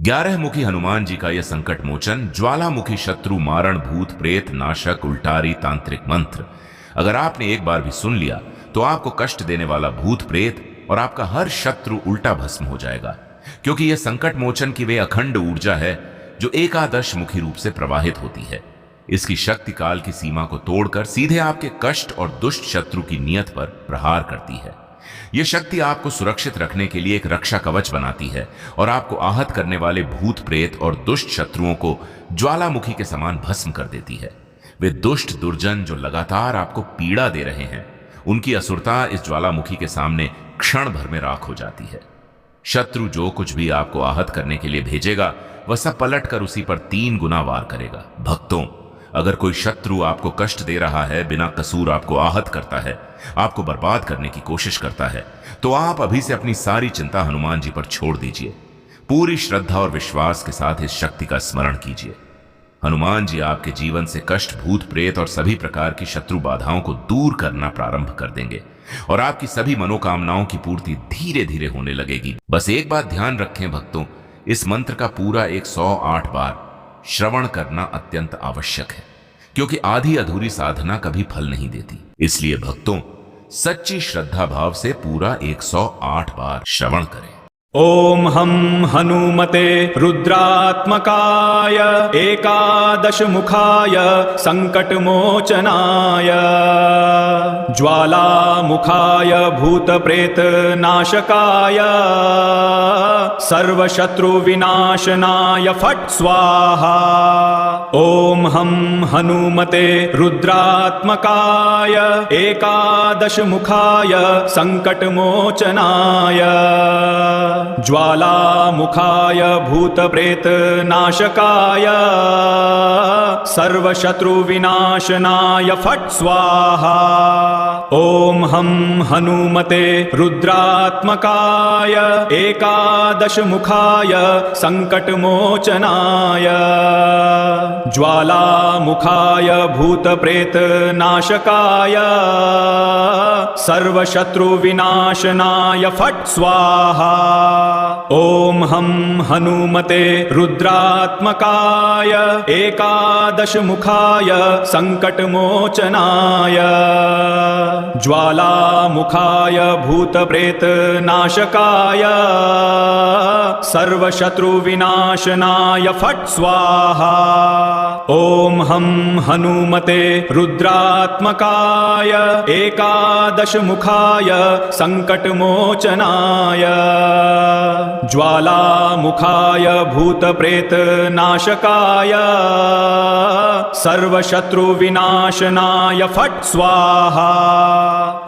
11 मुखी हनुमान जी का यह संकट मोचन ज्वालामुखी शत्रु मारण भूत प्रेत नाशक उल्टारी तांत्रिक मंत्र अगर आपने एक बार भी सुन लिया तो आपको कष्ट देने वाला भूत प्रेत और आपका हर शत्रु उल्टा भस्म हो जाएगा, क्योंकि यह संकट मोचन की वे अखंड ऊर्जा है जो एकादश मुखी रूप से प्रवाहित होती है। इसकी शक्ति काल की सीमा को तोड़कर सीधे आपके कष्ट और दुष्ट शत्रु की नियत पर प्रहार करती है। यह शक्ति आपको सुरक्षित रखने के लिए एक रक्षा कवच बनाती है और आपको आहत करने वाले भूत प्रेत और दुष्ट शत्रुओं को ज्वालामुखी के समान भस्म कर देती है। वे दुष्ट दुर्जन जो लगातार आपको पीड़ा दे रहे हैं, उनकी असुरता इस ज्वालामुखी के सामने क्षण भर में राख हो जाती है। शत्रु जो कुछ भी आपको आहत करने के लिए भेजेगा वह सब पलट कर उसी पर 3 गुना वार करेगा। भक्तों, अगर कोई शत्रु आपको कष्ट दे रहा है, बिना कसूर आपको आहत करता है, आपको बर्बाद करने की कोशिश करता है, तो आप अभी से अपनी सारी चिंता हनुमान जी पर छोड़ दीजिए। पूरी श्रद्धा और विश्वास के साथ इस शक्ति का स्मरण कीजिए। हनुमान जी आपके जीवन से कष्ट, भूत प्रेत और सभी प्रकार की शत्रु बाधाओं को दूर करना प्रारंभ कर देंगे और आपकी सभी मनोकामनाओं की पूर्ति धीरे धीरे होने लगेगी। बस एक बात ध्यान रखें भक्तों, इस मंत्र का पूरा 108 बार श्रवण करना अत्यंत आवश्यक है, क्योंकि आधी अधूरी साधना कभी फल नहीं देती। इसलिए भक्तों, सच्ची श्रद्धा भाव से पूरा 108 बार श्रवण करें। ओम हम हनुमते रुद्रात्मकाय एकादश मुखाय संकटमोचनाय ज्वालामुखाय भूत प्रेत नाशकाय सर्वशत्रु विनाशनाय फट् स्वाहा। ओम हम हनुमते रुद्रात्मकाय एकादश मुखाय संकटमोचनाय ज्वालामुखाय भूत प्रेत नाशकाय सर्वशत्रु विनाशनाय फट् स्वाहा। ओम हम हनुमते रुद्रात्मकाय एकादश मुखाय संकटमोचनाय ज्वालामुखाय भूत प्रेत नाशकाय सर्वशत्रु विनाशनाय फट् स्वाहा। ओम हम हनुमते रुद्रात्मकाय एकादश मुखाय संकटमोचनाय ज्वालामुखाय भूत प्रेत नाशकाय सर्वशत्रु विनाशनाय फट् स्वाहा। ओम हम हनुमते रुद्रात्मकाय एकादश मुखाय संकटमोचनाय ज्वालामुखाय भूत प्रेत नाशकाय सर्वशत्रु विनाशनाय फट् स्वाहा।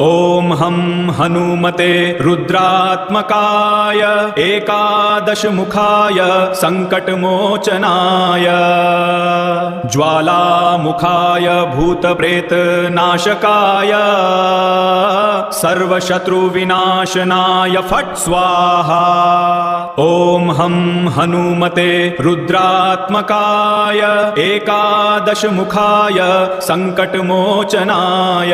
ओम हम हनुमते रुद्रात्मकाय एकादश मुखाय संकटमोचनाय ज्वालामुखाय भूत प्रेत नाशकाय सर्वशत्रु विनाशनाय फट् स्वाहा। ओम हम हनुमते रुद्रात्मकाय एकादश मुखाय संकटमोचनाय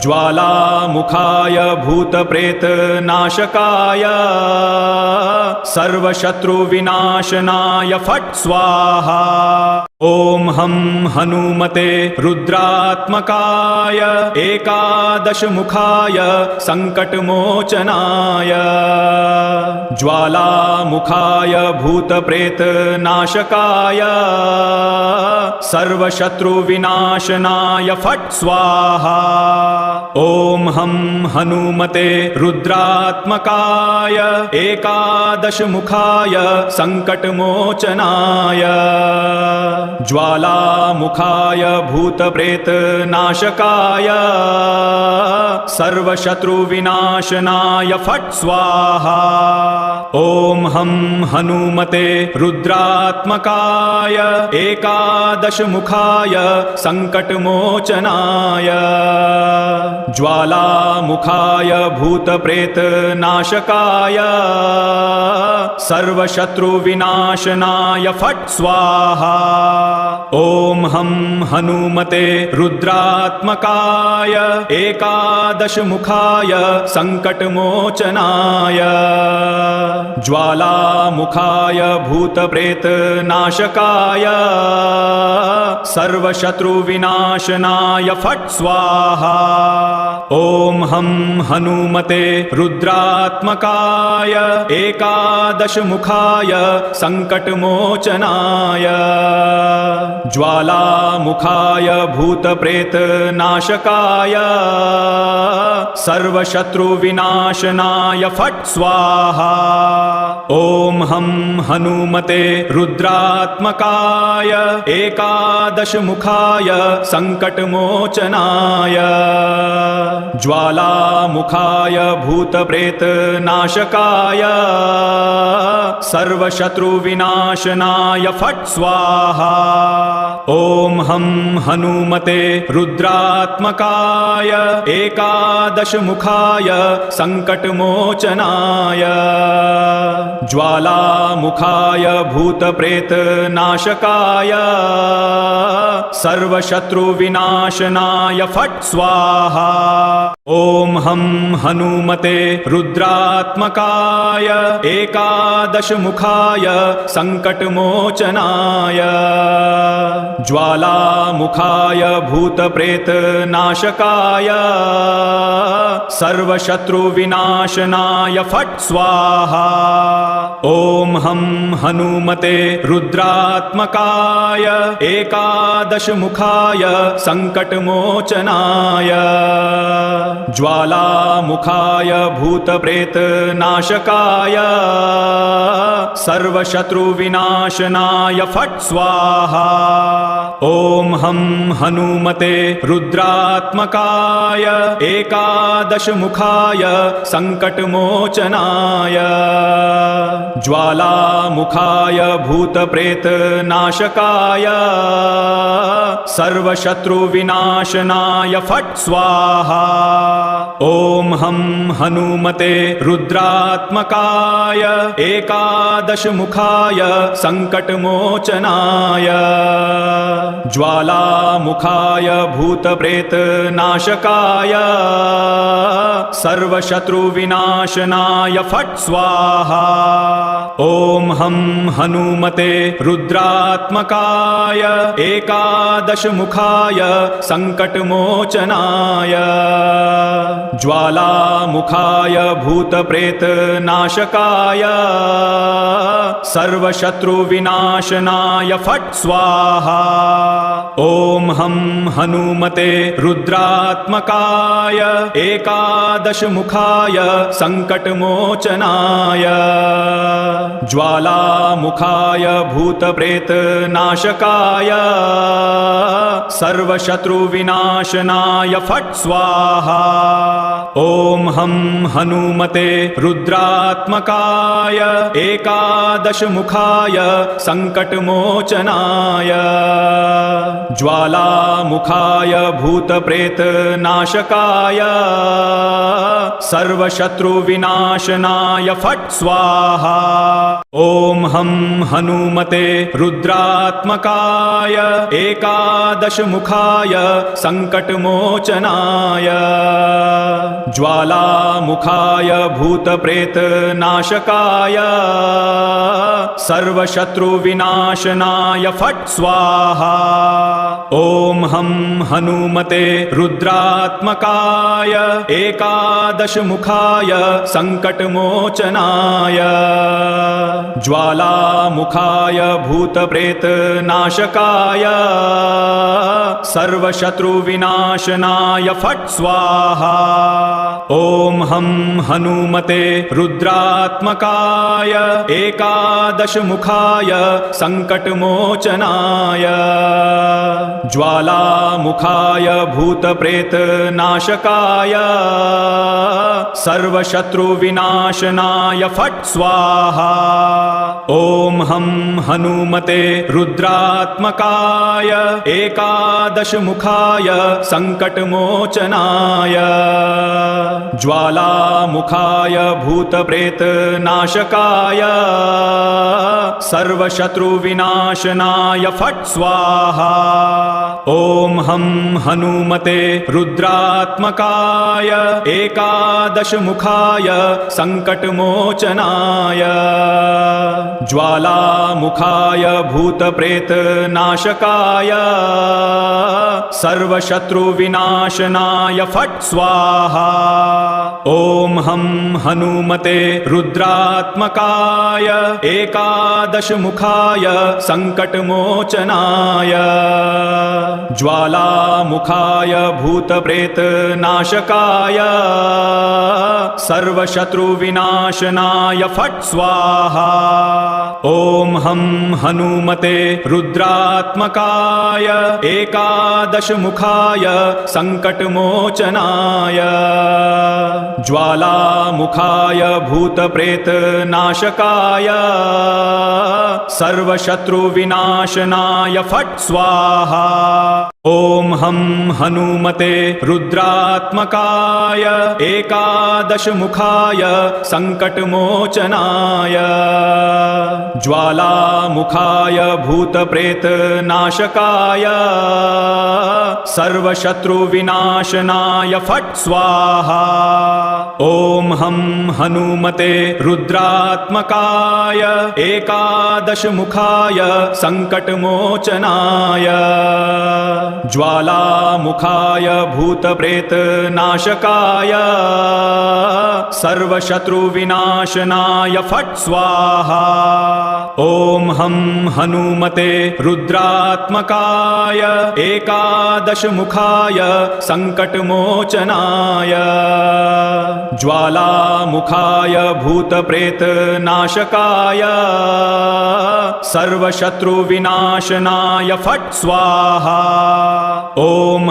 ज्वालामुखाय भूत प्रेत नाशकाय सर्वशत्रु विनाशनाय फट् स्वाहा। ओम हम हनुमते रुद्रात्मकाय एकादश मुखाय संकटमोचनाय ज्वालामुखाय भूत प्रेत नाशकाय सर्वशत्रु विनाशनाय फट् स्वाहा। ओम हम हनुमते रुद्रात्मकाय एकादश मुखाय संकटमोचनाय ज्वालामुखाय भूत प्रेत नाशकाय सर्वशत्रु विनाशनाय फट् स्वाहा। ओम हम हनुमते रुद्रात्मकाय एकादश मुखाय संकटमोचनाय ज्वालामुखाय भूत प्रेत नाशकाय सर्वशत्रु विनाशनाय फट् स्वाहा। ॐ हं हनुमते रुद्रात्मकाय एकादशमुखाय सङ्कटमोचनाय ज्वालामुखाय भूतप्रेतनाशकाय सर्वशत्रुविनाशनाय फट् स्वाहा। ॐ हं हनुमते रुद्रात्मकाय एकादशमुखाय सङ्कटमोचनाय ज्वालामुखाय भूतप्रेतनाशकाय सर्वशत्रुविनाशनाय फट् स्वाहा। ॐ हं हनुमते रुद्रात्मकाय एकादशमुखाय सङ्कटमोचनाय ज्वालामुखाय भूतप्रेतनाशकाय सर्वशत्रुविनाशनाय फट् स्वाहा। ॐ हं हनुमते रुद्रात्मकाय एकादशमुखाय सङ्कटमोचनाय ज्वालामुखाय भूतप्रेतनाशकाय सर्वशत्रुविनाशनाय फट् स्वाहा। ॐ हं हनुमते रुद्रात्मकाय एकादशमुखाय सङ्कटमोचनाय ज्वालामुखाय भूतप्रेतनाशकाय सर्वशत्रुविनाशनाय फट् स्वाहा। ॐ हं हनुमते रुद्रात्मकाय एकादशमुखाय सङ्कटमोचनाय ज्वालामुखाय भूतप्रेतनाशकाय सर्वशत्रुविनाशनाय फट् स्वाहा। ॐ हं हनुमते रुद्रात्मकाय एकादशमुखाय सङ्कटमोचनाय ज्वालामुखाय भूतप्रेतनाशकाय सर्वशत्रुविनाशनाय फट् स्वाहा। ॐ हं हनुमते रुद्रात्मकाय एकादशमुखाय सङ्कटमोचनाय ज्वालामुखाय भूतप्रेतनाशकाय सर्वशत्रुविनाशनाय फट् स्वाहा। ॐ हं हनुमते रुद्रात्मकाय एकादशमुखाय सङ्कटमोचनाय ज्वालामुखाय भूतप्रेतनाशकाय सर्वशत्रुविनाशनाय फट् स्वाहा। ॐ हं हनुमते रुद्रात्मकाय एकादशमुखाय सङ्कटमोचनाय ज्वालामुखाय भूतप्रेतनाशकाय सर्वशत्रुविनाशनाय फट् स्वाहा। ॐ हं हनुमते रुद्रात्मकाय एकादशमुखाय सङ्कटमोचनाय ज्वालामुखाय भूतप्रेतनाशकाय सर्वशत्रुविनाशनाय फट् स्वाहा। ॐ हं हनुमते रुद्रात्मकाय एकादशमुखाय सङ्कटमोचनाय ज्वालामुखाय भूतप्रेतनाशकाय सर्वशत्रुविनाशनाय फट् स्वाहा। ॐ हं हनुमते रुद्रात्मकाय एकादशमुखाय सङ्कटमोचनाय ज्वालामुखाय भूतप्रेतनाशकाय सर्वशत्रुविनाशनाय फट् स्वाहा। ॐ हं हनुमते रुद्रात्मकाय एकादशमुखाय सङ्कटमोचनाय ज्वालामुखाय भूतप्रेतनाशकाय सर्वशत्रुविनाशनाय फट् स्वाहा। ॐ हं हनुमते रुद्रात्मकाय एकादशमुखाय सङ्कटमोचनाय ज्वालामुखाय भूतप्रेतनाशकाय सर्वशत्रुविनाशनाय फट् स्वाहा। ॐ हं हनुमते रुद्रात्मकाय एकादशमुखाय सङ्कटमोचनाय ज्वालामुखाय भूतप्रेतनाशकाय सर्वशत्रुविनाशनाय फट् स्वाहा। ॐ हं हनुमते रुद्रात्मकाय एकादशमुखाय सङ्कटमोचनाय ज्वालामुखाय भूतप्रेतनाशकाय सर्वशत्रुविनाशनाय फट् स्वाहा। ॐ हं हनुमते रुद्रात्मकाय एकादशमुखाय सङ्कटमोचनाय ज्वालामुखाय भूतप्रेतनाशकाय सर्वशत्रुविनाशनाय फट् स्वाहा। ॐ हं हनुमते रुद्रात्मकाय एकादशमुखाय सङ्कटमोचनाय ज्वालामुखाय भूतप्रेतनाशकाय सर्वशत्रुविनाशनाय फट् स्वाहा। ॐ हं हनुमते रुद्रात्मकाय एकादशमुखाय सङ्कटमोचनाय ज्वालामुखाय भूतप्रेतनाशकाय सर्वशत्रुविनाशनाय फट् स्वाहा। ॐ हं हनुमते रुद्रात्मकाय एकादशमुखाय सङ्कटमोचनाय ज्वालामुखाय भूतप्रेतनाशकाय सर्वशत्रुविनाशनाय फट् स्वाहा। ॐ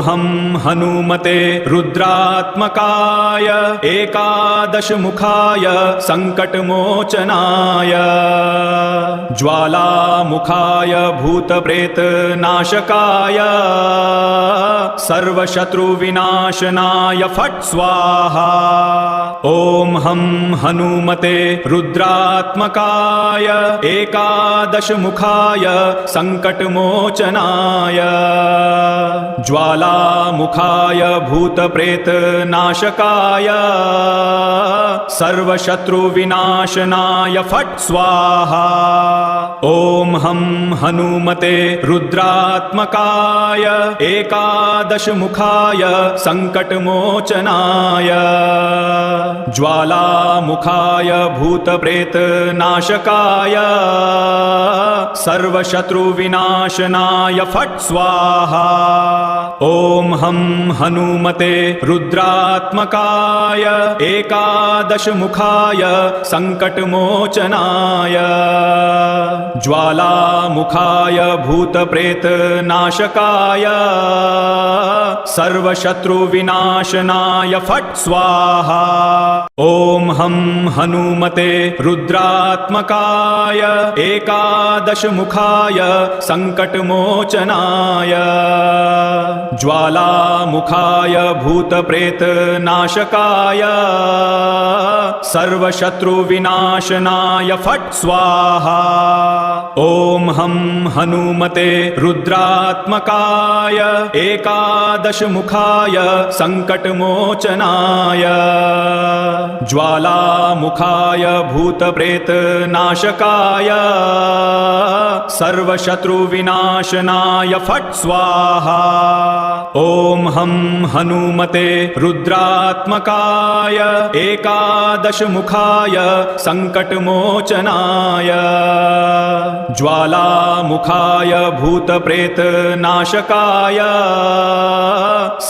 हं हनुमते रुद्रात्मकाय एकादशमुखाय सङ्कटमोचनाय ज्वालामुखाय भूतप्रेतनाशकाय सर्वशत्रुविनाशनाय फट् स्वाहा। ॐ हं हनुमते रुद्रात्मकाय एकादशमुखाय सङ्कटमोचनाय ज्वालामुखाय भूतप्रेतनाशकाय सर्वशत्रुविनाशनाय फट् स्वाहा। ॐ हं हनुमते रुद्रात्मकाय एकादशमुखाय सङ्कटमोचनाय ज्वालामुखाय भूतप्रेतनाशकाय सर्वशत्रुविनाशनाय फट् स्वाहा। ॐ हं हनुमते रुद्रात्मकाय एकादशमुखाय सङ्कटमोचनाय ज्वालामुखाय भूतप्रेतनाशकाय सर्वशत्रुविनाशनाय फट् स्वाहा। ॐ हं हनुमते रुद्रात्मकाय एकादशमुखाय सङ्कटमोचनाय ज्वालामुखाय भूतप्रेतनाशकाय सर्वशत्रुविनाशनाय फट् स्वाहा। ॐ हं हनुमते रुद्रात्मकाय एकादशमुखाय सङ्कटमोचनाय ज्वालामुखाय भूतप्रेतनाशकाय सर्वशत्रुविनाशनाय फट् स्वाहा। ॐ हं हनुमते रुद्रात्मकाय एकादशमुखाय सङ्कटमोचनाय ज्वालामुखाय भूतप्रेतनाशकाय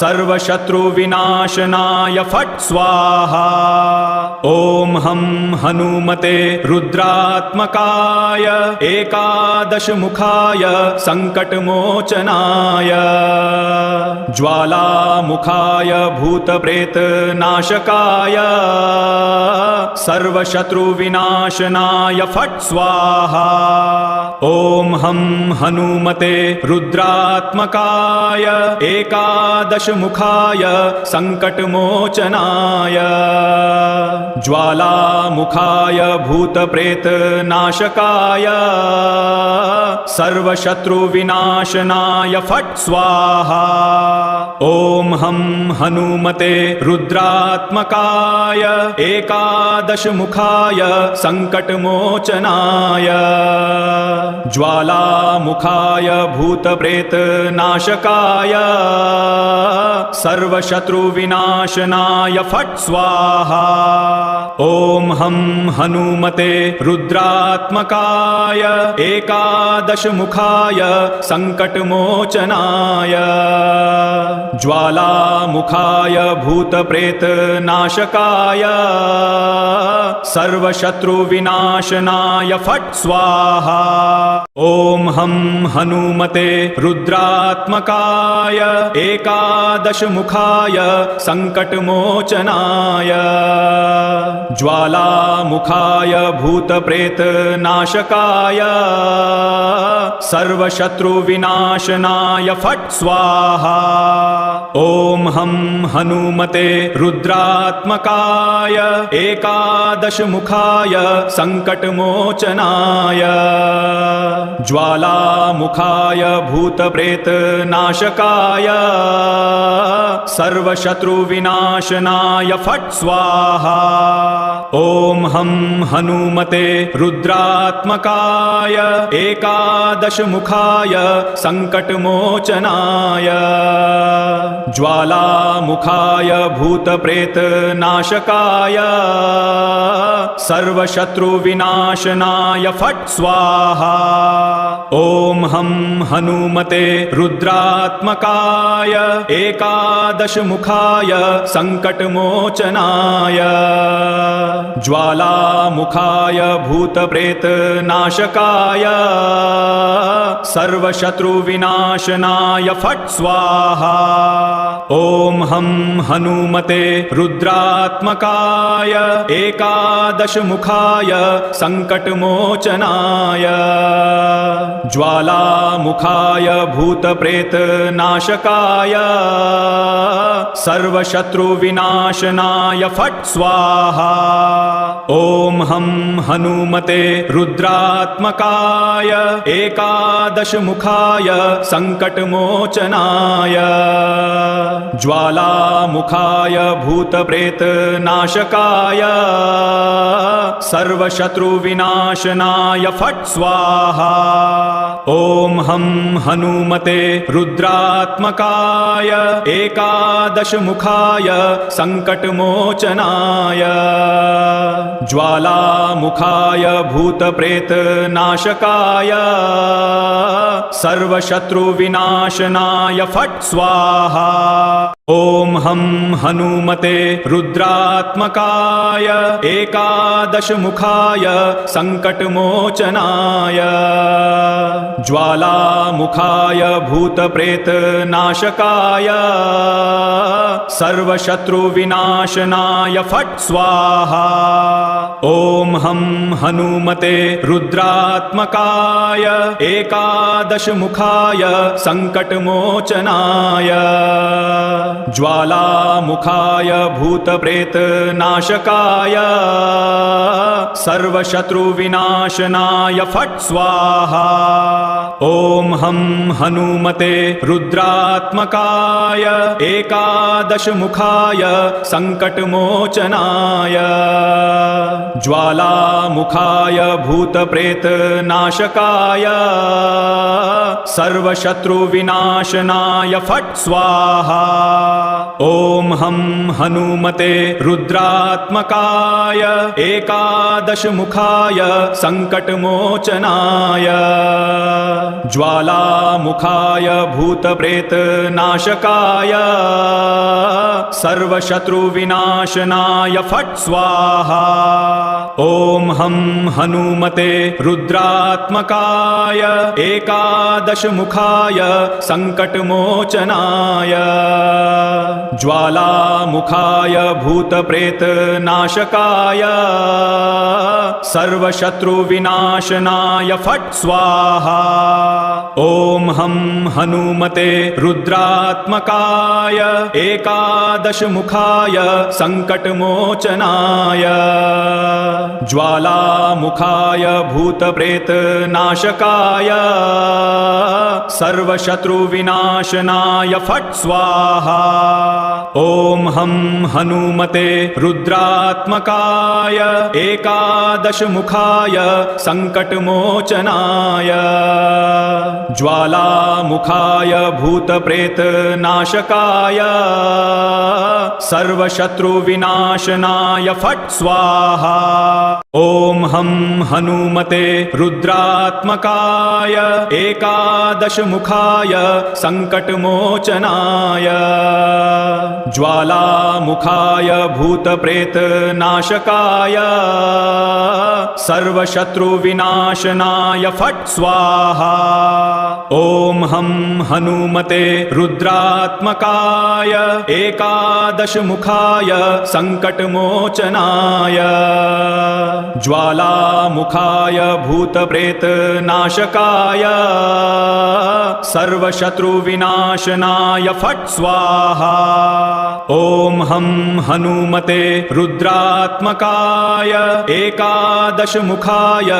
सर्वशत्रुविनाशनाय फट् स्वाहा। ॐ हं हनुमते रुद्रात्मकाय एकादशमुखाय सङ्कटमोचनाय ज्वालामुखाय भूतप्रेतनाशकाय सर्वशत्रुविनाशनाय फट् स्वाहा। ॐ हं हनुमते रुद्रात्मकाय एकादशमुखाय सङ्कटमोचनाय ज्वालामुखाय भूतप्रेतनाशकाय सर्वशत्रुविनाशनाय फट् स्वाहा। ॐ हं हनुमते रुद्रात्मकाय एकादशमुखाय सङ्कटमोचनाय ज्वालामुखाय भूतप्रेतनाशकाय सर्वशत्रुविनाशनाय फट् स्वाहा। ॐ हं हनुमते रुद्रात्मकाय एकादशमुखाय सङ्कटमोचनाय ज्वालामुखाय भूतप्रेतनाशकाय सर्वशत्रुविनाशनाय फट् स्वाहा। ॐ हं हनुमते रुद्रात्मकाय एकादशमुखाय सङ्कटमोचनाय ज्वालामुखाय भूतप्रेतनाशकाय सर्वशत्रुविनाशनाय फट् स्वाहा। ॐ हं हनुमते रुद्रात्मकाय एकादशमुखाय सङ्कटमोचनाय ज्वालामुखाय भूतप्रेतनाशकाय सर्वशत्रुविनाशनाय फट् स्वाहा। ॐ हं हनुमते रुद्रात्मकाय एकादशमुखाय सङ्कटमोचनाय ज्वालामुखाय भूतप्रेतनाशकाय सर्वशत्रुविनाशनाय फट् स्वाहा। ॐ हं हनुमते रुद्रात्मकाय एकादशमुखाय सङ्कटमोचनाय ज्वालामुखाय भूतप्रेतनाशकाय सर्वशत्रुविनाशनाय फट् स्वाहा। ॐ हं हनुमते रुद्रात्मकाय एकादशमुखाय सङ्कटमोचनाय ज्वालामुखाय भूतप्रेतनाशकाय सर्वशत्रुविनाशनाय फट् स्वाहा। ॐ हं हनुमते रुद्रात्मकाय एकादशमुखाय सङ्कटमोचनाय ज्वालामुखाय भूतप्रेतनाशकाय सर्वशत्रुविनाशनाय फट् स्वाहा। ॐ हं हनुमते रुद्रात्मकाय एकादशमुखाय सङ्कटमोचनाय ज्वालामुखाय भूतप्रेतनाशकाय सर्वशत्रुविनाशनाय फट् स्वाहा। ॐ हं हनुमते रुद्रात्मकाय एकादशमुखाय सङ्कटमोचनाय ज्वालामुखाय भूतप्रेतनाशकाय सर्वशत्रुविनाशनाय फट् स्वाहा। ॐ हं हनुमते रुद्रात्मकाय एकादशमुखाय सङ्कटमोचनाय ज्वालामुखाय भूतप्रेतनाशकाय सर्वशत्रुविनाशनाय फट् स्वाहा। ॐ हं हनुमते रुद्रात्मकाय एकादशमुखाय सङ्कटमोचनाय ज्वालामुखाय भूतप्रेतनाशकाय सर्वशत्रुविनाशनाय फट् स्वाहा। ॐ हं हनुमते रुद्रात्मकाय एकादशमुखाय सङ्कटमोचनाय ज्वालामुखाय भूतप्रेतनाशकाय सर्वशत्रुविनाशनाय फट् स्वाहा। ॐ हं हनुमते रुद्रात्मकाय एकादशमुखाय सङ्कटमोचनाय ज्वालामुखाय भूतप्रेतनाशकाय सर्वशत्रुविनाशनाय फट् स्वाहा। ॐ हं हनुमते रुद्रात्मकाय एकादशमुखाय सङ्कटमोचनाय ज्वालामुखाय भूतप्रेतनाशकाय सर्वशत्रुविनाशनाय फट् स्वाहा। ॐ हं हनुमते रुद्रात्मकाय एकादशमुखाय सङ्कटमोचनाय ज्वालामुखाय भूतप्रेतनाशकाय सर्वशत्रुविनाशनाय फट् स्वाहा। ॐ हं हनुमते रुद्रात्मकाय एकादशमुखाय सङ्कटमोचनाय ज्वालामुखाय भूतप्रेतनाशकाय सर्वशत्रुविनाशनाय फट् स्वाहा। ॐ हं हनुमते रुद्रात्मकाय एकादशमुखाय सङ्कटमोचनाय ज्वालामुखाय भूतप्रेतनाशकाय सर्वशत्रुविनाशनाय फट् स्वाहा। ॐ हं हनुमते रुद्रात्मकाय एकादशमुखाय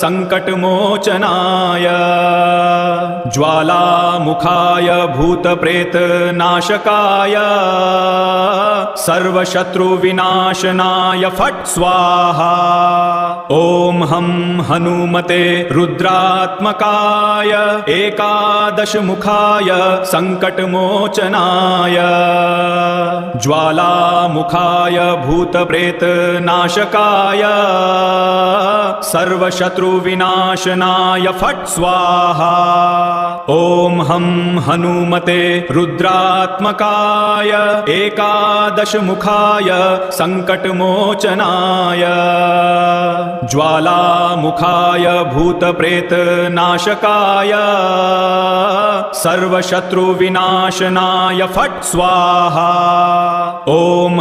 सङ्कटमोचनाय ज्वालामुखाय भूतप्रेतनाशकाय सर्वशत्रुविनाशनाय फट् स्वाहा। ॐ हं हनुमते रुद्रात्मकाय एकादशमुखाय सङ्कटमोचनाय ज्वालामुखाय भूतप्रेतनाशकाय सर्वशत्रुविनाशनाय फट् स्वाहा। ॐ हं हनुमते रुद्रात्मकाय एकादशमुखाय सङ्कटमोचनाय ज्वालामुखाय भूतप्रेतनाशकाय सर्वशत्रुविनाशनाय फट् स्वाहा। ॐ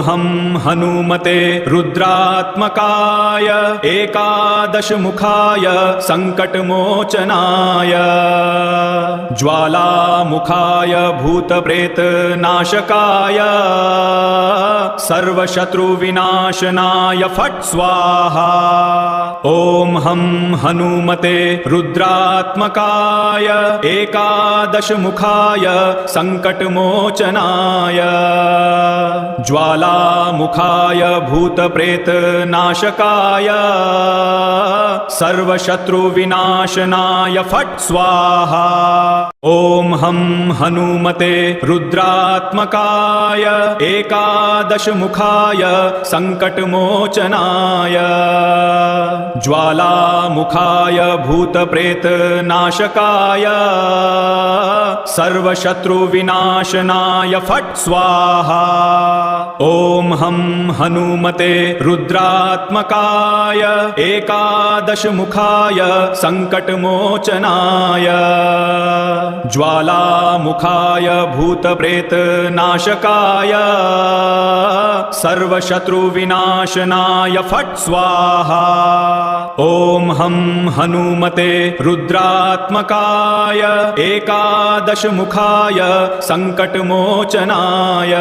हं हनुमते रुद्रात्मकाय एकादशमुखाय सङ्कटमोचनाय ज्वालामुखाय भूतप्रेतनाशकाय सर्वशत्रुविनाशनाय फट् स्वाहा। ॐ हं हनुमते रुद्रात्मकाय एकादशमुखाय सङ्कटमोचनाय ज्वालामुखाय भूतप्रेतनाशकाय सर्वशत्रुविनाशनाय फट् स्वाहा। ॐ हं हनुमते रुद्रात्मकाय एकादशमुखाय सङ्कटमोचनाय ज्वालामुखाय भूतप्रेतनाशकाय सर्वशत्रुविनाशनाय फट् स्वाहा। ॐ हं हनुमते रुद्रात्मकाय एकादशमुखाय सङ्कटमोचनाय ज्वालामुखाय भूतप्रेतनाशकाय सर्वशत्रुविनाशनाय फट् स्वाहा। ॐ हं हनुमते रुद्रात्मकाय एकादशमुखाय सङ्कटमोचनाय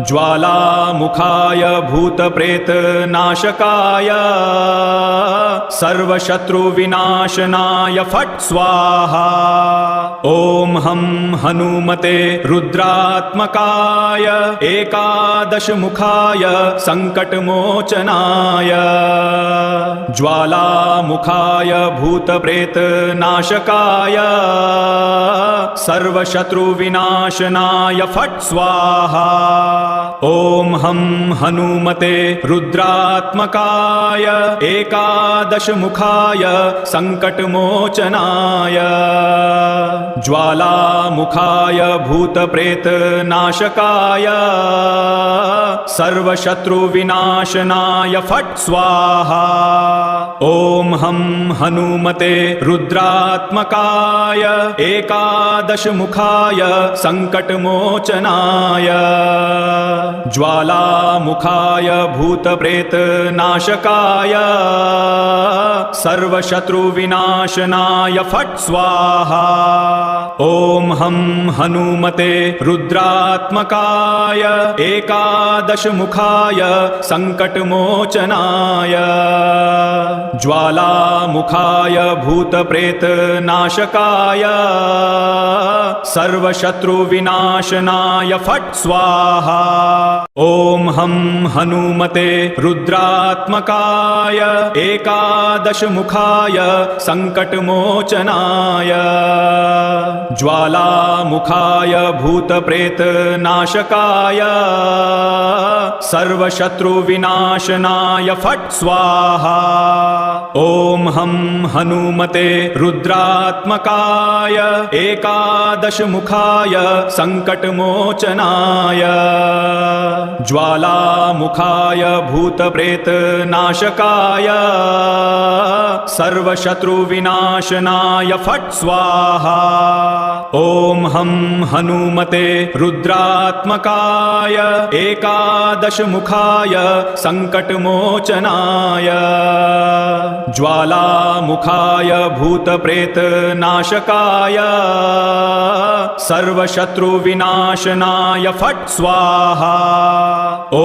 ज्वालामुखाय भूतप्रेतनाशकाय सर्वशत्रुविनाशनाय फट् स्वाहा। ॐ हं हनुमते रुद्रात्मकाय एकादशमुखाय सङ्कटमोचनाय ज्वालामुखाय भूतप्रेतनाशकाय सर्वशत्रुविनाशनाय फट् स्वाहा। ॐ हं हनुमते रुद्रात्मकाय एकादशमुखाय सङ्कटमोचनाय ज्वालामुखाय भूतप्रेतनाशकाय सर्वशत्रुविनाशनाय फट् स्वाहा। ॐ हं हनुमते रुद्रात्मकाय एकादशमुखाय सङ्कटमोचनाय ज्वालामुखाय भूतप्रेतनाशकाय सर्वशत्रुविनाशनाय फट् स्वाहा। ॐ हं हनुमते रुद्रात्मकाय एकादशमुखाय सङ्कटमोचनाय ज्वालामुखाय भूतप्रेतनाशकाय सर्वशत्रुविनाशनाय फट् स्वाहा। ॐ हं हनुमते रुद्रात्मकाय एकादशमुखाय सङ्कटमोचनाय ज्वालामुखाय भूतप्रेतनाशकाय सर्वशत्रुविनाशनाय फट् स्वाहा। ॐ हं हनुमते रुद्रात्मकाय एकादशमुखाय सङ्कटमोचनाय ज्वालामुखाय भूतप्रेतनाशकाय सर्वशत्रुविनाशनाय फट् स्वाहा। ॐ हं हनुमते रुद्रात्मकाय एकादशमुखाय सङ्कटमोचनाय ज्वालामुखाय भूतप्रेतनाशकाय सर्वशत्रुविनाशनाय फट् स्वाहा। ॐ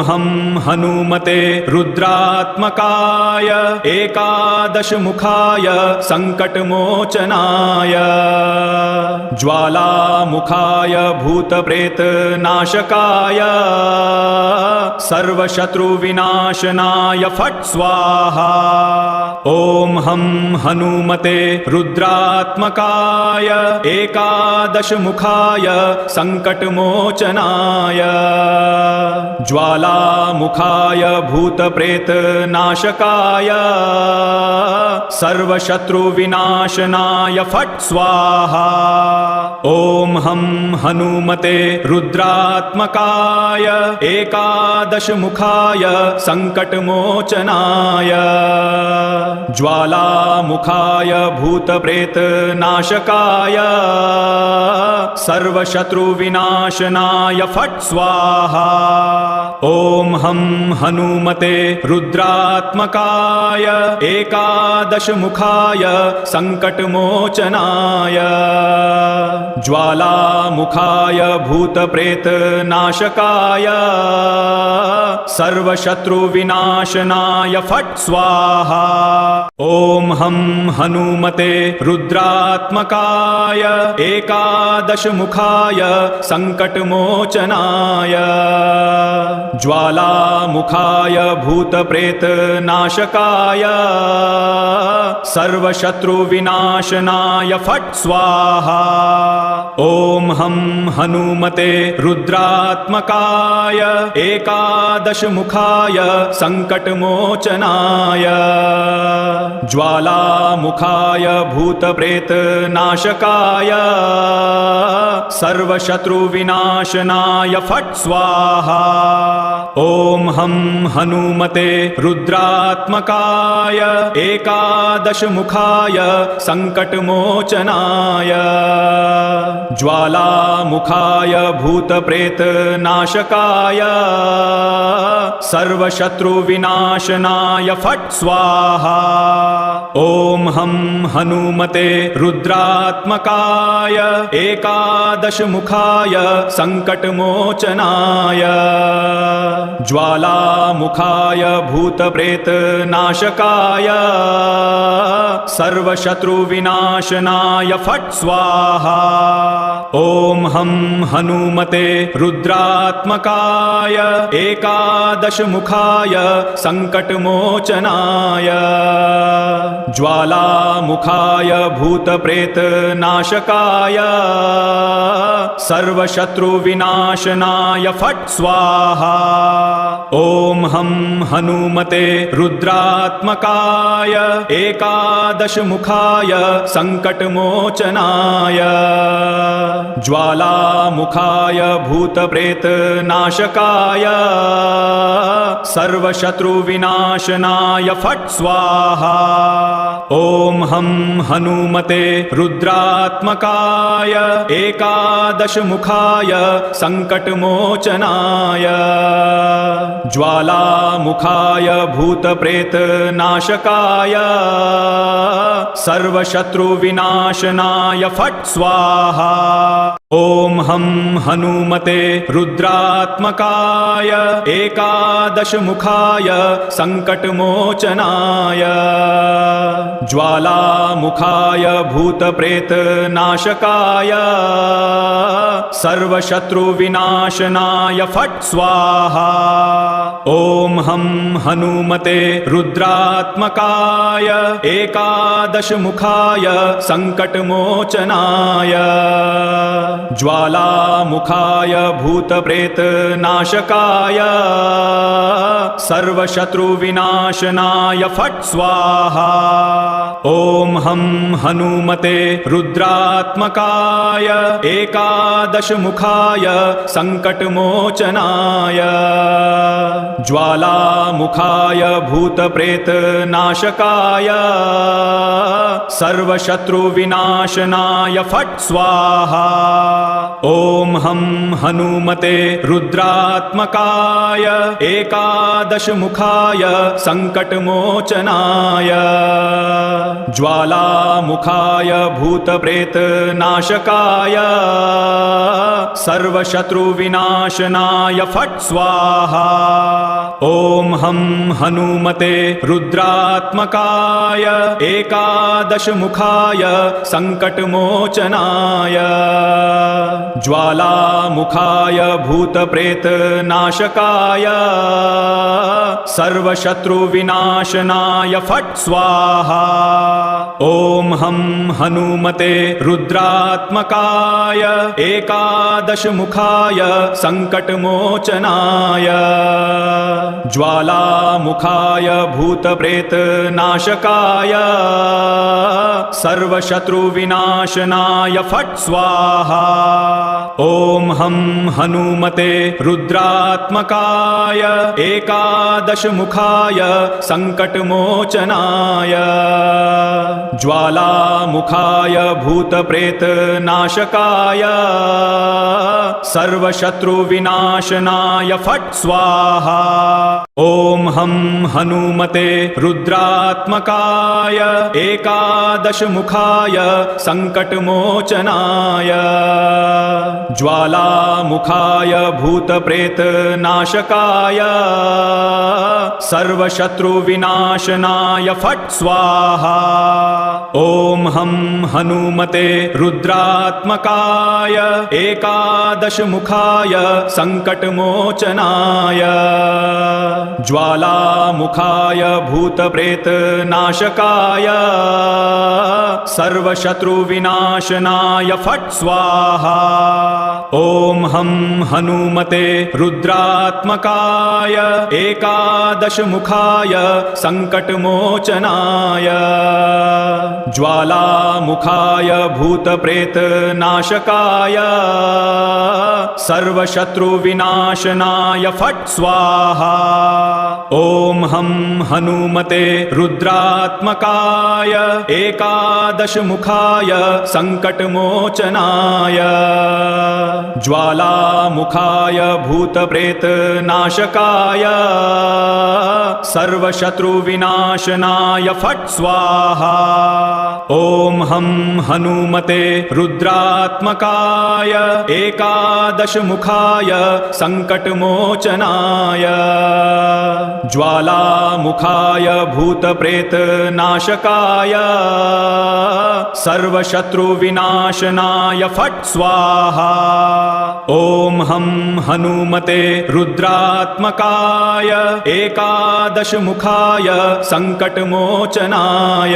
हं हनुमते रुद्रात्मकाय एकादशमुखाय सङ्कटमोचनाय ज्वालामुखाय भूतप्रेतनाशकाय सर्वशत्रुविनाशनाय फट् स्वाहा। ॐ हं हनुमते रुद्रात्मकाय एकादशमुखाय सङ्कटमोचनाय ज्वालामुखाय भूतप्रेतनाशकाय सर्वशत्रुविनाशनाय फट् स्वाहा। ॐ हं हनुमते रुद्रात्मकाय एकादशमुखाय सङ्कटमोचनाय ज्वालामुखाय भूतप्रेतनाशकाय सर्वशत्रुविनाशनाय फट् स्वाहा। ॐ हं हनुमते रुद्रात्मकाय एकादशमुखाय सङ्कटमोचनाय ज्वालामुखाय भूतप्रेतनाशकाय सर्वशत्रुविनाशनाय फट् स्वाहा। ॐ हं हनुमते रुद्रात्मकाय एकादशमुखाय सङ्कटमोचनाय ज्वालामुखाय भूतप्रेतनाशकाय सर्वशत्रुविनाशनाय फट् स्वाहा। ॐ हं हनुमते रुद्रात्मकाय एकादशमुखाय सङ्कटमोचनाय ज्वालामुखाय भूतप्रेतनाशकाय सर्वशत्रुविनाशनाय फट् स्वाहा। ॐ हं हनुमते रुद्रात्मकाय एकादशमुखाय सङ्कटमोचनाय ज्वालामुखाय भूतप्रेतनाशकाय सर्वशत्रुविनाशनाय फट् स्वाहा। ॐ हं हनुमते रुद्रात्मकाय एकादशमुखाय सङ्कटमोचनाय ज्वालामुखाय भूतप्रेतनाशकाय सर्वशत्रुविनाशनाय ज्वालामुखीविनाशनाय फट् स्वाहा। ॐ हं हनुमते रुद्रात्मकाय एकादशमुखाय सङ्कटमोचनाय ज्वालामुखाय भूतप्रेतनाशकाय सर्वशत्रुविनाशनाय फट् स्वाहा। ॐ हं हनुमते रुद्रात्मकाय एकादशमुखाय सङ्कटमोचनाय ज्वालामुखाय भूतप्रेतनाशकाय सर्वशत्रुविनाशनाय फट् स्वाहा। ॐ हं हनुमते रुद्रात्मकाय एकादशमुखाय सङ्कटमोचनाय ज्वालामुखाय भूतप्रेतनाशकाय सर्वशत्रुविनाशनाय फट् स्वाहा। ॐ हं हनुमते रुद्रात्मकाय एकादशमुखाय सङ्कटमोचनाय ज्वालामुखाय भूतप्रेतनाशकाय सर्वशत्रुविनाशनाय फट् स्वाहा। ॐ हं हनुमते रुद्रात्मकाय एकादशमुखाय सङ्कटमोचनाय ज्वालामुखाय भूतप्रेतनाशकाय सर्वशत्रुविनाशनाय फट् स्वाहा। ॐ हं हनुमते रुद्रात्मकाय एकादशमुखाय सङ्कटमोचनाय ज्वालामुखाय भूतप्रेतनाशकाय सर्वशत्रुविनाशनाय फट् स्वाहा। ॐ हं हनुमते रुद्रात्मकाय एकादशमुखाय सङ्कटमोचनाय ज्वालामुखाय भूतप्रेतनाशकाय सर्वशत्रुविनाशनाय फट् स्वाहा। ॐ हं हनुमते रुद्रात्मकाय एकादशमुखाय सङ्कटमोचनाय ज्वालामुखाय भूतप्रेतनाशकाय सर्वशत्रुविनाशनाय फट् स्वाहा। ॐ हं हनुमते रुद्रात्मकाय एकादशमुखाय सङ्कटमोचनाय ज्वालामुखाय भूतप्रेतनाशकाय सर्वशत्रुविनाशनाय फट् स्वाहा। ॐ हं हनुमते रुद्रात्मकाय एकादशमुखाय सङ्कटमोचनाय ज्वालामुखाय भूतप्रेतनाशकाय सर्वशत्रुविनाशनाय फट् स्वाहा। ॐ हं हनुमते रुद्रात्मकाय एकादशमुखाय सङ्कटमोचनाय ज्वालामुखाय भूतप्रेतनाशकाय सर्वशत्रुविनाशनाय फट् स्वाहा। ॐ हं हनुमते रुद्रात्मकाय एकादशमुखाय सङ्कटमोचनाय ज्वालामुखाय भूतप्रेतनाशकाय सर्वशत्रुविनाशनाय फट् स्वाहा। ॐ हं हनुमते रुद्रात्मकाय एकादशमुखाय सङ्कटमोचनाय ज्वालामुखाय भूतप्रेतनाशकाय सर्वशत्रुविनाशनाय फट् स्वाहा। ॐ हं हनुमते रुद्रात्मकाय एकादशमुखाय सङ्कटमोचनाय ज्वालामुखाय भूतप्रेतनाशकाय सर्वशत्रुविनाशनाय फट् स्वाहा। ॐ हं हनुमते रुद्रात्मकाय एकादशमुखाय सङ्कटमोचनाय ज्वालामुखाय भूतप्रेतनाशकाय सर्वशत्रुविनाशनाय फट् स्वाहा। ॐ हं हनुमते रुद्रात्मकाय एकादशमुखाय सङ्कटमोचनाय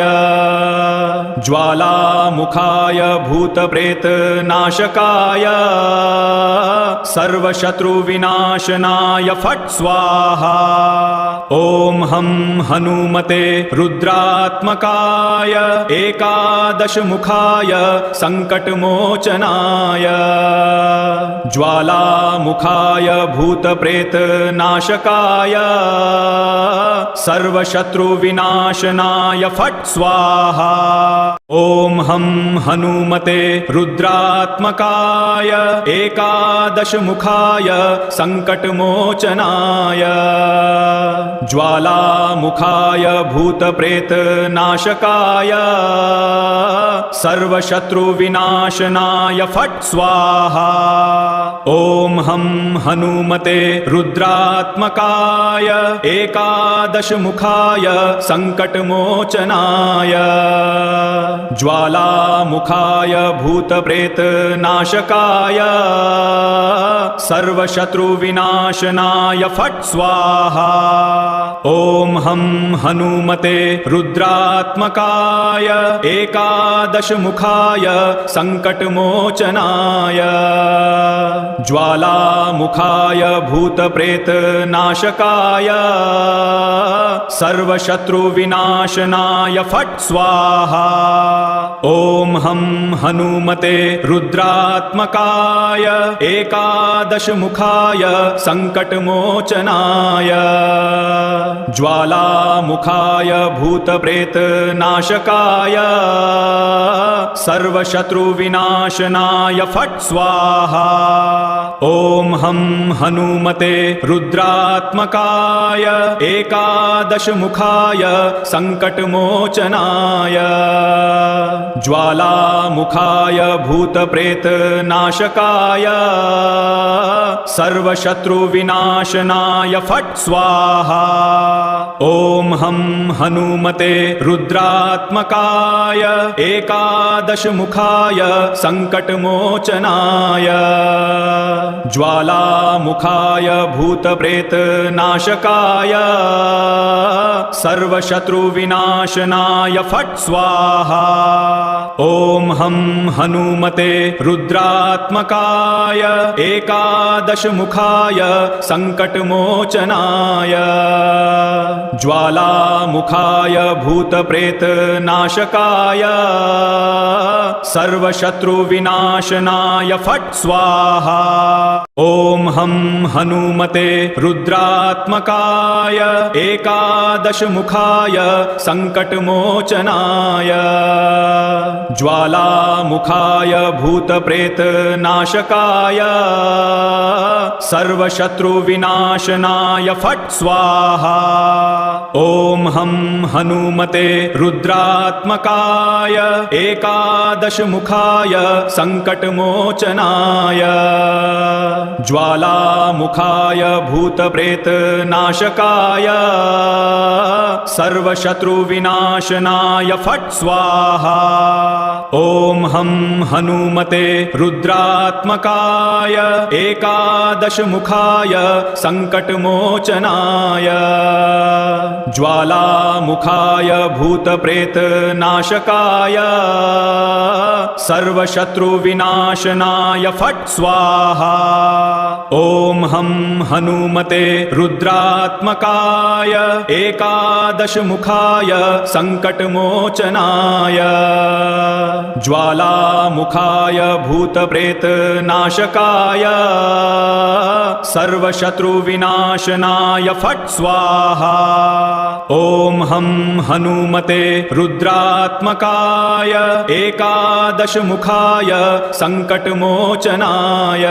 ज्वालामुखाय भूतप्रेतनाशकाय सर्वशत्रुविनाशनाय फट् स्वाहा। ॐ हं हनुमते रुद्रात्मकाय एकादशमुखाय सङ्कटमोचनाय ज्वालामुखाय भूतप्रेतनाशकाय सर्वशत्रुविनाशनाय फट् स्वाहा। ॐ हं हनुमते रुद्रात्मकाय एकादशमुखाय सङ्कटमोचनाय ज्वालामुखाय भूतप्रेतनाशकाय सर्वशत्रुविनाशनाय फट् स्वाहा। ॐ हं हनुमते रुद्रात्मकाय एकादशमुखाय सङ्कटमोचनाय ज्वालामुखाय भूतप्रेतनाशकाय सर्वशत्रुविनाशनाय फट् स्वाहा। ॐ हं हनुमते रुद्रात्मकाय एकादशमुखाय सङ्कटमोचनाय ज्वालामुखाय भूतप्रेतनाशकाय सर्वशत्रुविनाशनाय फट् स्वाहा। ॐ हं हनुमते रुद्रात्मकाय एकादशमुखाय सङ्कटमोचनाय ज्वालामुखाय भूतप्रेतनाशकाय सर्वशत्रुविनाशनाय फट् स्वाहा। ॐ हं हनुमते रुद्रात्मकाय एकादशमुखाय सङ्कटमोचनाय ज्वालामुखाय भूतप्रेतनाशकाय सर्वशत्रुविनाशनाय फट् स्वाहा। ॐ हं हनुमते रुद्रात्मकाय एकादशमुखाय सङ्कटमोचनाय ज्वालामुखाय भूतप्रेतनाशकाय सर्वशत्रुविनाशनाय फट् स्वाहा। ॐ हं हनुमते रुद्रात्मकाय एकादशमुखाय सङ्कटमोचनाय ज्वालामुखाय भूतप्रेतनाशकाय सर्वशत्रुविनाशनाय फट् स्वाहा। ॐ हं हनुमते रुद्रात्मकाय एकादशमुखाय सङ्कटमोचनाय ज्वालामुखाय भूतप्रेतनाशकाय सर्वशत्रुविनाशनाय फट् स्वाहा। ॐ हं हनुमते रुद्रात्मकाय एकादशमुखाय सङ्कटमोचनाय ज्वालामुखाय भूतप्रेतनाशकाय सर्वशत्रुविनाशनाय फट् स्वाहा। ॐ हं हनुमते रुद्रात्मकाय एकादशमुखाय सङ्कटमोचनाय ज्वालामुखाय भूतप्रेतनाशकाय सर्वशत्रुविनाशनाय फट् स्वाहा। ॐ हं हनुमते रुद्रात्मकाय एकादशमुखाय सङ्कटमोचनाय ज्वालामुखाय भूतप्रेतनाशकाय सर्वशत्रुविनाशनाय फट् स्वाहा। ॐ हं हनुमते रुद्रात्मकाय एकादशमुखाय सङ्कटमोचनाय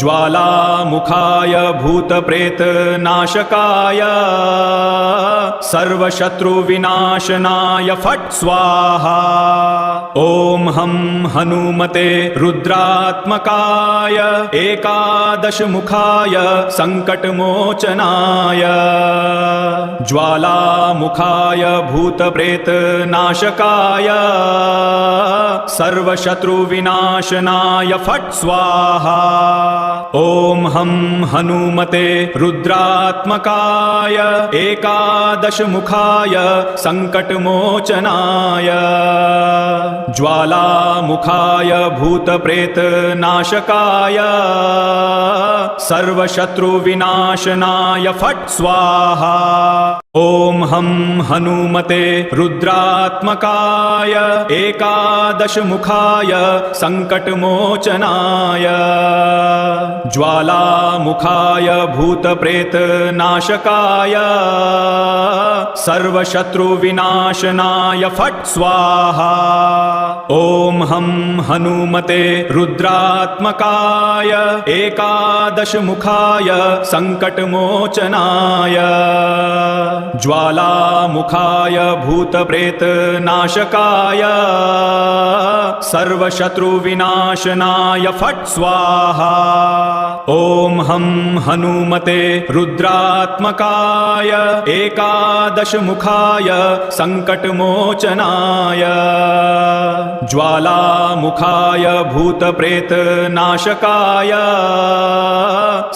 ज्वालामुखाय भूतप्रेतनाशकाय सर्वशत्रुविनाशनाय फट् स्वाहा। ॐ हं हनुमते रुद्रात्मकाय एकादशमुखाय सङ्कटमोचनाय ज्वालामुखाय भूतप्रेतनाशकाय सर्वशत्रुविनाशनाय फट् स्वाहा। ॐ हं हनुमते रुद्रात्मकाय एकादशमुखाय सङ्कटमोचनाय ज्वालामुखाय भूतप्रेतनाशकाय सर्वशत्रुविनाशनाय फट् स्वाहा। ॐ हं हनुमते रुद्रात्मकाय एकादशमुखाय सङ्कटमोचनाय ज्वालामुखाय भूतप्रेतनाशकाय सर्वशत्रुविनाशनाय फट् स्वाहा। ॐ हं हनुमते रुद्रात्मकाय एकादशमुखाय सङ्कटमोचनाय ज्वालामुखाय भूतप्रेतनाशकाय सर्वशत्रुविनाशनाय फट् स्वाहा। ॐ हं हनुमते रुद्रात्मकाय एकादशमुखाय सङ्कटमोचनाय ज्वालामुखाय भूतप्रेतनाशकाय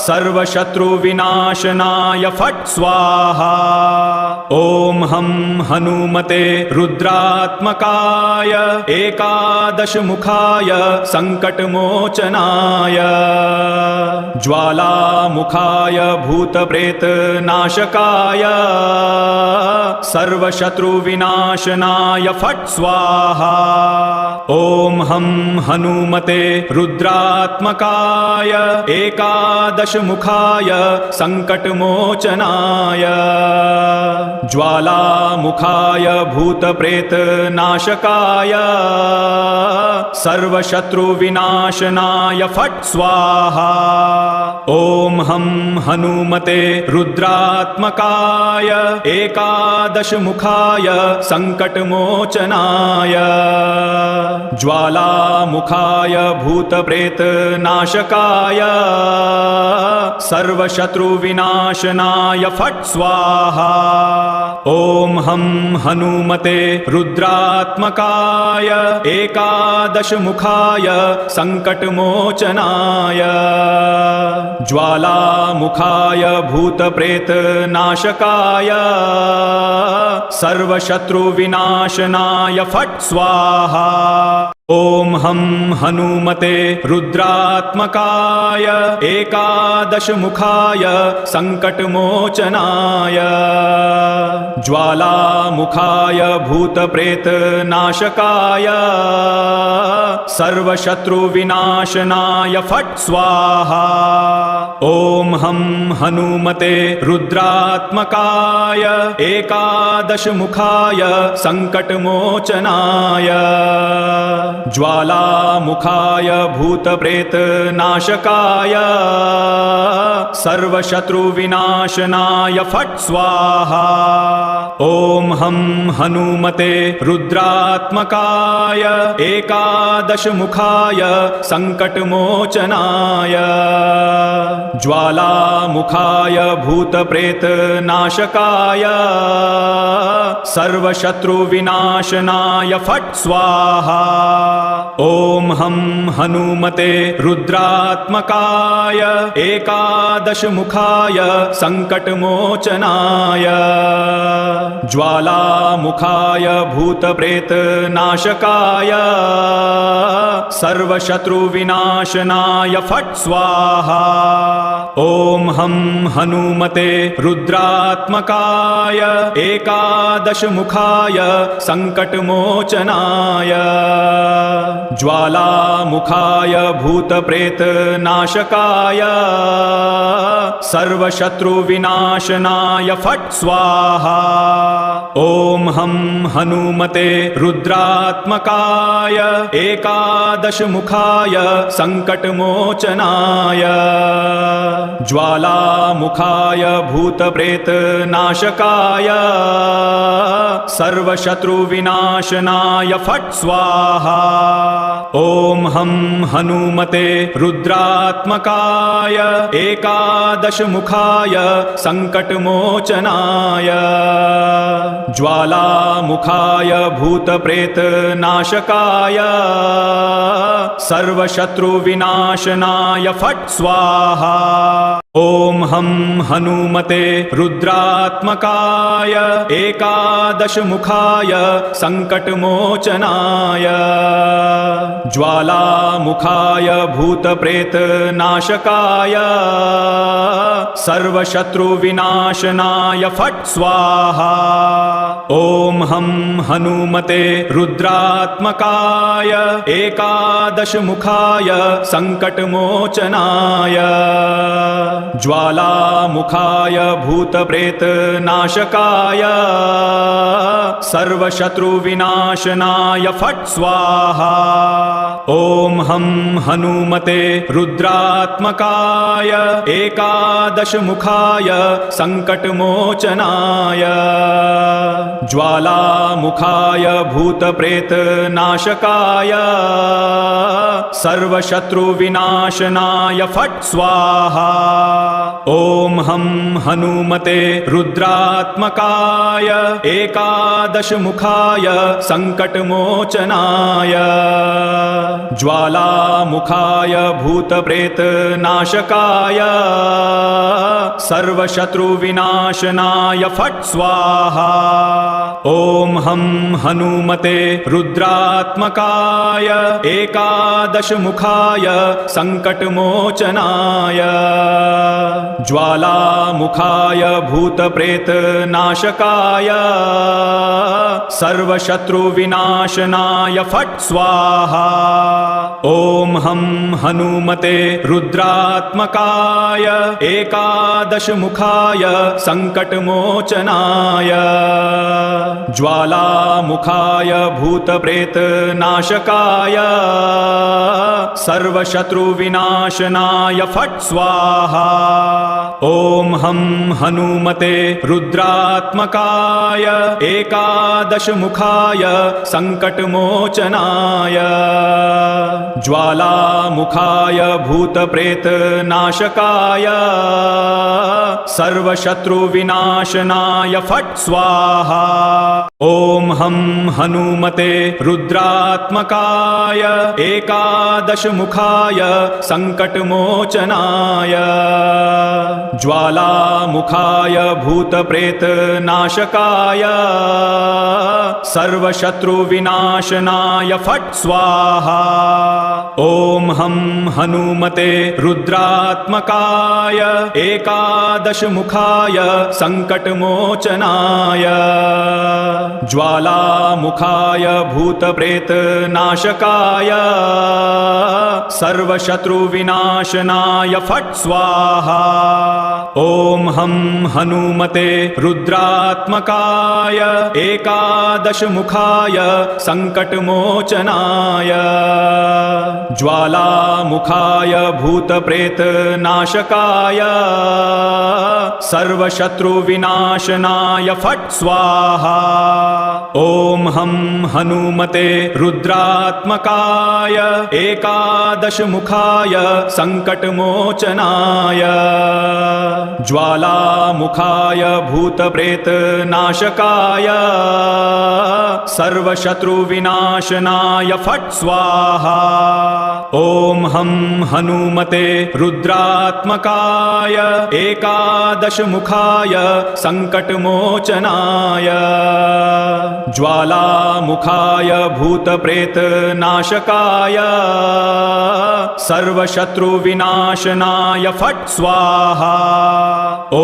सर्वशत्रुविनाशनाय फट् स्वाहा। ॐ हं हनुमते रुद्रात्मकाय एकादशमुखाय सङ्कटमोचनाय ज्वालामुखाय भूतप्रेतनाशकाय सर्वशत्रुविनाशनाय फट् स्वाहा। ॐ हं हनुमते रुद्रात्मकाय एकादशमुखाय सङ्कटमोचनाय ज्वालामुखाय भूतप्रेतनाशकाय सर्वशत्रुविनाशनाय फट् स्वाहा। ॐ हं हनुमते रुद्रात्मकाय एकादशमुखाय सङ्कटमोचनाय ज्वालामुखाय भूतप्रेतनाशकाय सर्वशत्रुविनाशनाय फट् स्वाहा। ॐ हं हनुमते रुद्रात्मकाय एकादशमुखाय सङ्कटमोचनाय ज्वालामुखाय भूतप्रेतनाशकाय सर्वशत्रुविनाशनाय फट् स्वाहा। ॐ हं हनुमते रुद्रात्मकाय एकादशमुखाय सङ्कटमोचनाय ज्वालामुखाय भूतप्रेतनाशकाय सर्वशत्रुविनाशनाय फट् स्वाहा। ॐ हं हनुमते रुद्रात्मकाय एकादशमुखाय सङ्कटमोचनाय ज्वालामुखाय भूतप्रेतनाशकाय सर्वशत्रुविनाशनाय फट् स्वाहा। ॐ हं हनुमते रुद्रात्मकाय एकादशमुखाय सङ्कटमोचनाय ज्वालामुखाय भूतप्रेतनाशकाय सर्वशत्रुविनाशनाय फट् स्वाहा। ॐ हं हनुमते रुद्रात्मकाय एकादशमुखाय सङ्कटमोचनाय ज्वालामुखाय भूतप्रेतनाशकाय सर्वशत्रुविनाशनाय फट् स्वाहा। ॐ हं हनुमते रुद्रात्मकाय एकादशमुखाय सङ्कटमोचनाय ज्वालामुखाय भूतप्रेतनाशकाय सर्वशत्रुविनाशनाय फट् स्वाहा। ॐ हं हनुमते रुद्रात्मकाय एकादशमुखाय सङ्कटमोचनाय ज्वालामुखाय भूतप्रेतनाशकाय सर्वशत्रुविनाशनाय फट् स्वाहा। ॐ हं हनुमते रुद्रात्मकाय एकादशमुखाय सङ्कटमोचनाय ज्वालामुखाय भूतप्रेतनाशकाय सर्वशत्रुविनाशनाय फट् स्वाहा। ॐ हं हनुमते रुद्रात्मकाय एकादशमुखाय सङ्कटमोचनाय ज्वालामुखाय भूतप्रेतनाशकाय सर्वशत्रुविनाशनाय फट् स्वाहा। ॐ हं हनुमते रुद्रात्मकाय एकादशमुखाय सङ्कटमोचनाय ज्वालामुखाय भूतप्रेतनाशकाय सर्वशत्रुविनाशनाय फट् स्वाहा। ॐ हं हनुमते रुद्रात्मकाय एकादशमुखाय सङ्कटमोचनाय ज्वालामुखाय भूतप्रेतनाशकाय सर्वशत्रुविनाशनाय फट् स्वाहा। ॐ हं हनुमते रुद्रात्मकाय एकादशमुखाय सङ्कटमोचनाय ज्वालामुखाय भूतप्रेतनाशकाय सर्वशत्रुविनाशनाय फट् स्वाहा। ॐ हं हनुमते रुद्रात्मकाय एकादशमुखाय सङ्कटमोचनाय ज्वालामुखाय भूतप्रेतनाशकाय सर्वशत्रुविनाशनाय फट् स्वाहा। ॐ हं हनुमते रुद्रात्मकाय एकादशमुखाय सङ्कटमोचनाय ज्वालामुखाय भूतप्रेतनाशकाय सर्वशत्रुविनाशनाय फट् स्वाहा। ॐ हं हनुमते रुद्रात्मकाय एकादशमुखाय सङ्कटमोचनाय ज्वालामुखाय भूतप्रेतनाशकाय सर्वशत्रुविनाशनाय फट् स्वाहा। ॐ हं हनुमते रुद्रात्मकाय एकादशमुखाय सङ्कटमोचनाय ज्वालामुखाय भूतप्रेतनाशकाय सर्वशत्रुविनाशनाय फट् स्वाहा। ॐ हं हनुमते रुद्रात्मकाय एकादशमुखाय सङ्कटमोचनाय ज्वालामुखाय भूतप्रेतनाशकाय सर्वशत्रुविनाशनाय फट् स्वाहा। ॐ हं हनुमते रुद्रात्मकाय एकादशमुखाय सङ्कटमोचनाय ज्वालामुखाय भूतप्रेतनाशकाय सर्वशत्रुविनाशनाय फट् स्वाहा। ॐ हं हनुमते रुद्रात्मकाय एकादशमुखाय सङ्कटमोचनाय ज्वालामुखाय भूतप्रेतनाशकाय सर्वशत्रुविनाशनाय फट् स्वाहा। ॐ हं हनुमते रुद्रात्मकाय एकादशमुखाय सङ्कटमोचनाय ज्वालामुखाय भूतप्रेतनाशकाय सर्वशत्रुविनाशनाय फट् स्वाहा। ॐ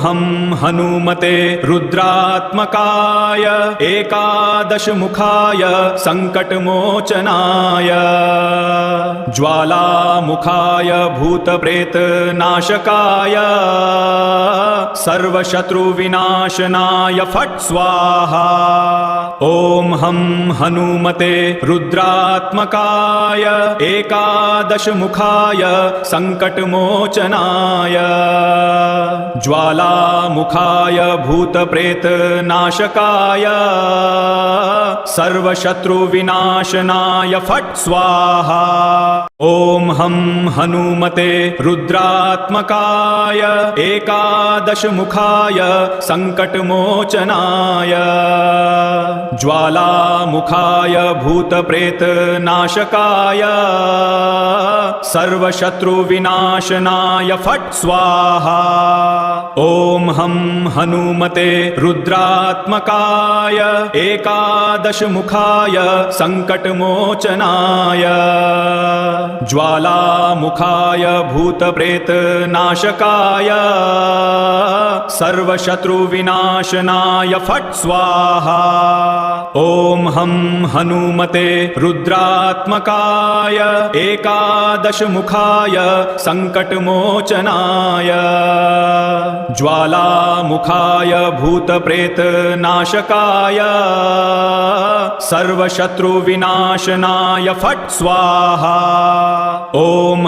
हं हनुमते रुद्रात्मकाय एकादशमुखाय सङ्कटमोचनाय ज्वालामुखाय भूतप्रेतनाशकाय सर्वशत्रुविनाशनाय फट् स्वाहा। ॐ हं हनुमते रुद्रात्मकाय एकादशमुखाय सङ्कटमोचनाय ज्वालामुखाय भूतप्रेतनाशकाय सर्वशत्रुविनाशनाय फट् स्वाहा। ॐ हं हनुमते रुद्रात्मकाय एकादशमुखाय सङ्कटमोचनाय ज्वालामुखाय भूतप्रेतनाशकाय सर्वशत्रुविनाशनाय फट् स्वाहा। ॐ हं हनुमते रुद्रात्मकाय एकादशमुखाय सङ्कटमोचनाय ज्वालामुखाय भूतप्रेतनाशकाय सर्वशत्रुविनाशनाय फट् स्वाहा। ॐ हं हनुमते रुद्रात्मकाय एकादशमुखाय सङ्कटमोचनाय ज्वालामुखाय भूतप्रेतनाशकाय सर्वशत्रुविनाशनाय फट् स्वाहा। ॐ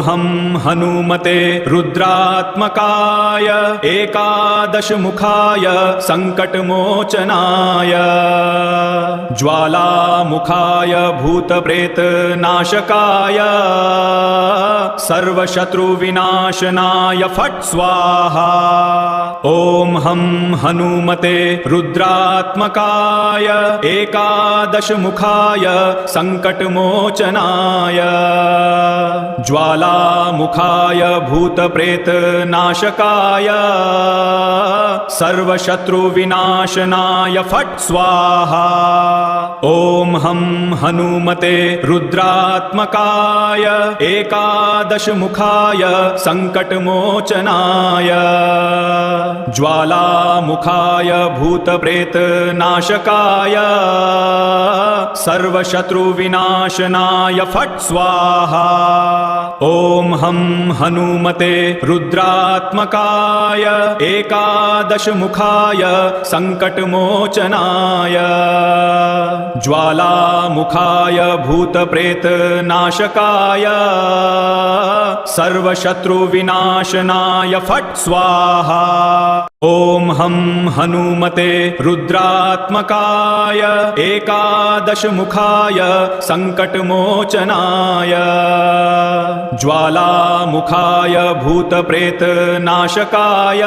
हं हनुमते रुद्रात्मकाय एकादशमुखाय सङ्कटमोचनाय ज्वालामुखाय भूतप्रेतनाशकाय सर्वशत्रुविनाशनाय फट् स्वाहा। ॐ हं हनुमते रुद्रात्मकाय एकादशमुखाय सङ्कटमोचनाय ज्वालामुखाय भूतप्रेतनाशकाय सर्वशत्रुविनाशनाय फट् स्वाहा। ॐ हं हनुमते रुद्रात्मकाय एकादशमुखाय सङ्कटमोचनाय ज्वालामुखाय भूतप्रेतनाशकाय सर्वशत्रुविनाशनाय फट् स्वाहा। ॐ हं हनुमते रुद्रात्मकाय एकादशमुखाय सङ्कटमोचनाय ज्वालामुखाय भूतप्रेतनाशकाय सर्वशत्रुविनाशनाय फट् स्वाहा। ॐ हं हनुमते रुद्रात्मकाय एकादशमुखाय सङ्कटमोचनाय ज्वालामुखाय भूतप्रेतनाशकाय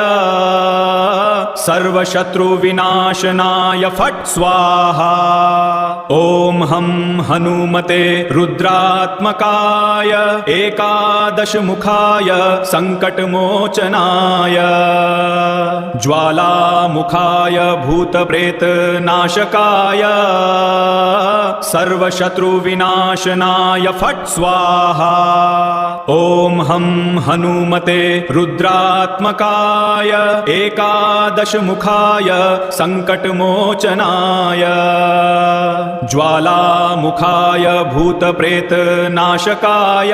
सर्वशत्रुविनाशनाय फट् स्वाहा। ॐ हं हनुमते रुद्रात्मकाय एकादशमुखाय सङ्कटमोचनाय ज्वालामुखाय भूतप्रेतनाशकाय सर्वशत्रुविनाशनाय फट् स्वाहा। ॐ हं हनुमते रुद्रात्मकाय एकादशमुखाय सङ्कटमोचनाय ज्वालामुखाय भूतप्रेतनाशकाय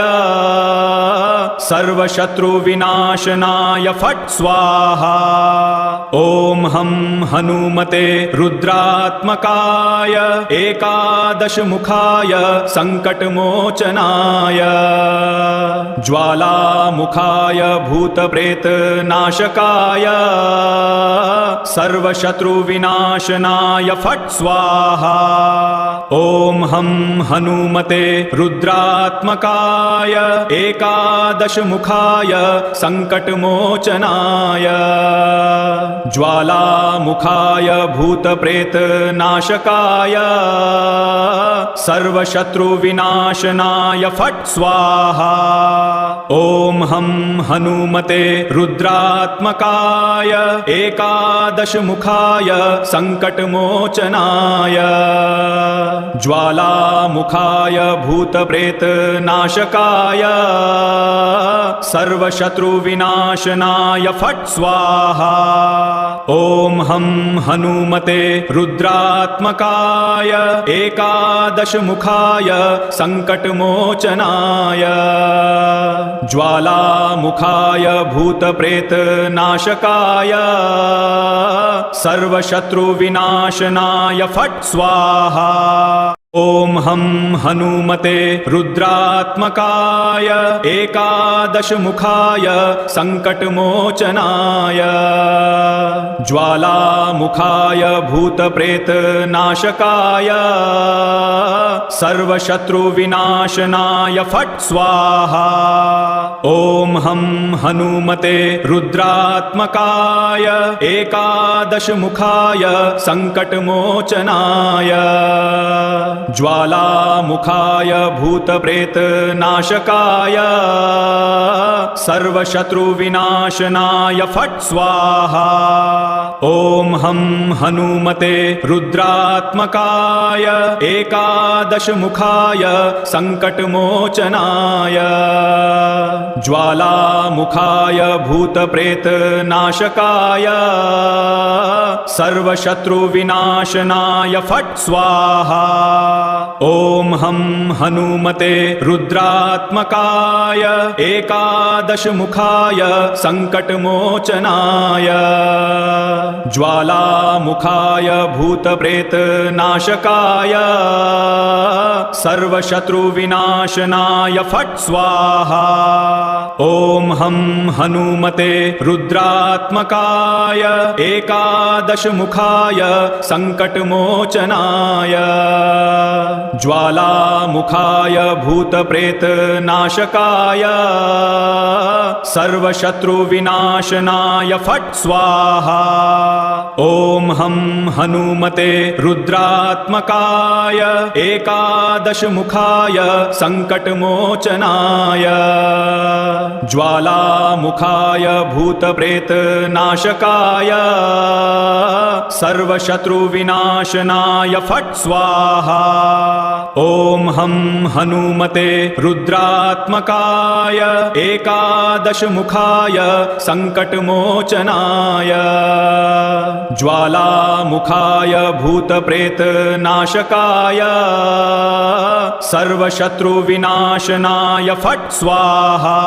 सर्वशत्रुविनाशनाय फट् स्वाहा। ॐ हं हनुमते रुद्रात्मकाय एकादशमुखाय सङ्कटमोचनाय ज्वालामुखाय भूतप्रेतनाशकाय सर्वशत्रुविनाशनाय फट् स्वाहा। ॐ हं हनुमते रुद्रात्मकाय एकादशमुखाय सङ्कटमोचनाय ज्वालामुखाय भूतप्रेतनाशकाय सर्वशत्रुविनाशनाय फट् स्वाहा। ॐ हं हनुमते रुद्रात्मकाय एकादशमुखाय सङ्कटमोचनाय ज्वालामुखाय भूतप्रेतनाशकाय सर्वशत्रुविनाशनाय फट् स्वाहा। ॐ हं हनुमते रुद्रात्मकाय एकादशमुखाय सङ्कटमोचनाय ज्वालामुखाय भूतप्रेतनाशकाय सर्वशत्रुविनाशनाय फट् स्वाहा। ॐ हं हनुमते रुद्रात्मकाय एकादशमुखाय सङ्कटमोचनाय ज्वालामुखाय भूतप्रेतनाशकाय सर्वशत्रुविनाशनाय फट् स्वाहा। ॐ हं हनुमते रुद्रात्मकाय एकादशमुखाय सङ्कटमोचनाय ज्वालामुखाय भूतप्रेतनाशकाय सर्वशत्रुविनाशनाय फट् स्वाहा। ॐ हं हनुमते रुद्रात्मकाय एकादशमुखाय सङ्कटमोचनाय ज्वालामुखाय भूतप्रेतनाशकाय सर्वशत्रुविनाशनाय फट् स्वाहा। ॐ हं हनुमते रुद्रात्मकाय एकादशमुखाय सङ्कटमोचनाय ज्वालामुखाय भूतप्रेतनाशकाय सर्वशत्रुविनाशनाय फट् स्वाहा। ॐ हं हनुमते रुद्रात्मकाय एकादशमुखाय सङ्कटमोचनाय ज्वालामुखाय भूतप्रेतनाशकाय सर्वशत्रुविनाशनाय फट् स्वाहा। ॐ हं हनुमते रुद्रात्मकाय एकादशमुखाय सङ्कटमोचनाय ज्वालामुखाय भूतप्रेतनाशकाय सर्वशत्रुविनाशनाय फट् स्वाहा। ॐ हं हनुमते रुद्रात्मकाय एकादशमुखाय सङ्कटमोचनाय ज्वालामुखाय भूतप्रेतनाशकाय सर्वशत्रुविनाशनाय फट् स्वाहा।